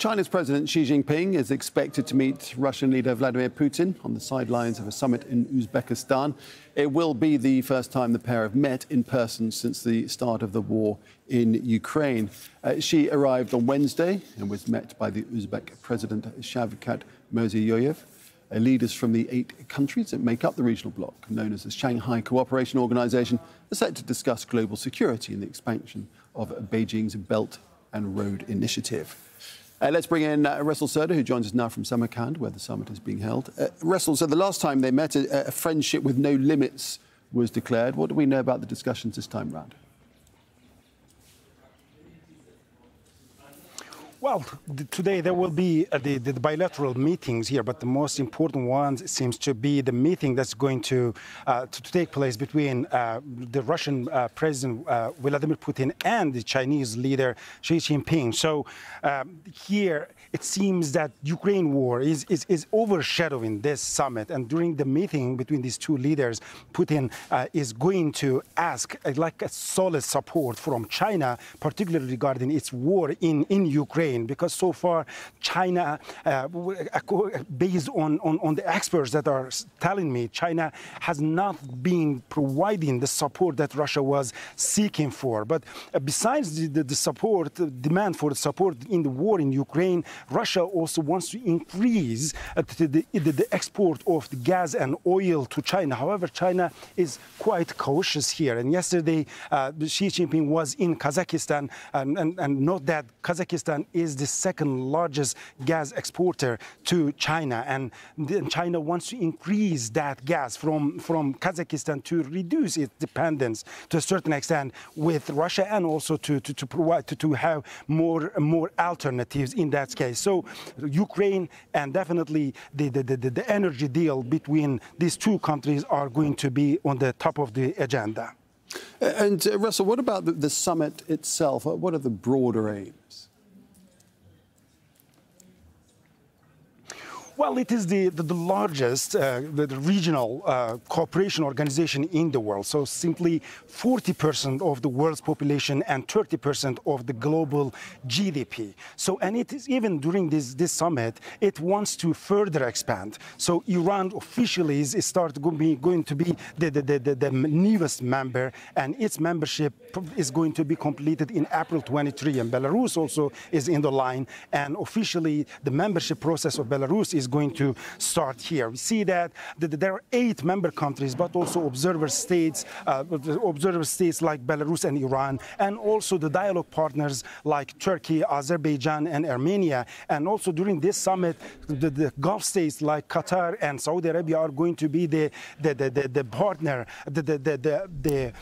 China's President Xi Jinping is expected to meet Russian leader Vladimir Putin on the sidelines of a summit in Uzbekistan. It will be the first time the pair have met in person since the start of the war in Ukraine. Xi arrived on Wednesday and was met by the Uzbek President Shavkat Mirziyoyev. Leaders from the 8 countries that make up the regional bloc, known as the Shanghai Cooperation Organization, are set to discuss global security and the expansion of Beijing's Belt and Road Initiative. Let's bring in Russell Serder, who joins us now from Samarkand, where the summit is being held. Russell, so the last time they met, a friendship with no limits was declared. What do we know about the discussions this time round? Well, today there will be the bilateral meetings here, but the most important one seems to be the meeting that's going to take place between the Russian President Vladimir Putin and the Chinese leader Xi Jinping. So here it seems that Ukraine war is overshadowing this summit, and during the meeting between these two leaders, Putin is going to ask like a solid support from China, particularly regarding its war in Ukraine. Because so far, China, based on the experts that are telling me, China has not been providing the support that Russia was seeking for. But besides the support, demand for the support in the war in Ukraine, Russia also wants to increase the export of the gas and oil to China. However, China is quite cautious here. And yesterday, Xi Jinping was in Kazakhstan, and note that Kazakhstan is the second largest gas exporter to China, and China wants to increase that gas from Kazakhstan to reduce its dependence to a certain extent with Russia, and also to have more alternatives in that case. So Ukraine and definitely the energy deal between these two countries are going to be on the top of the agenda. And Russell, what about the summit itself? What are the broader aims? Well, it is the largest the regional cooperation organization in the world. So simply 40% of the world's population and 30% of the global GDP. So, and it is even during this summit, it wants to further expand. So Iran officially is going to be the newest member, and its membership is going to be completed in April 23. And Belarus also is in the line, and officially the membership process of Belarus is going to start here. We see that there are 8 member countries, but also observer states like Belarus and Iran, and also the dialogue partners like Turkey, Azerbaijan, and Armenia. And also during this summit, the Gulf states like Qatar and Saudi Arabia are going to be the partner, the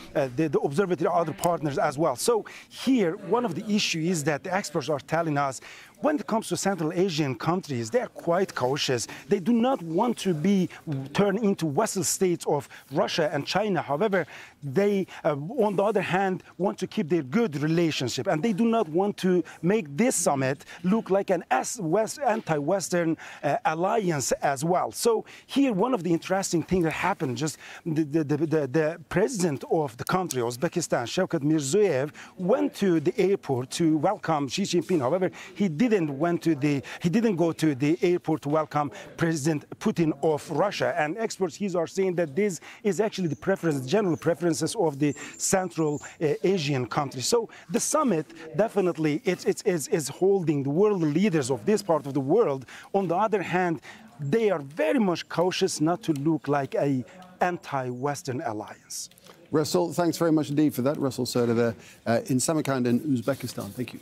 observatory, other partners as well. So here, one of the issues is that the experts are telling us, when it comes to Central Asian countries, they are quite cautious. They do not want to be turned into vassal states of Russia and China. However, they, on the other hand, want to keep their good relationship, and they do not want to make this summit look like an anti-Western alliance as well. So here, one of the interesting things that happened, just the president of the country, Uzbekistan, Shavkat Mirziyoyev, went to the airport to welcome Xi Jinping. However, he didn't go to the airport to welcome President Putin of Russia. And experts here are saying that this is actually the general preferences of the Central Asian countries. So the summit definitely is holding the world leaders of this part of the world. On the other hand, they are very much cautious not to look like an anti-Western alliance. Russell, thanks very much indeed for that. Russell Serder there in Samarkand in Uzbekistan. Thank you.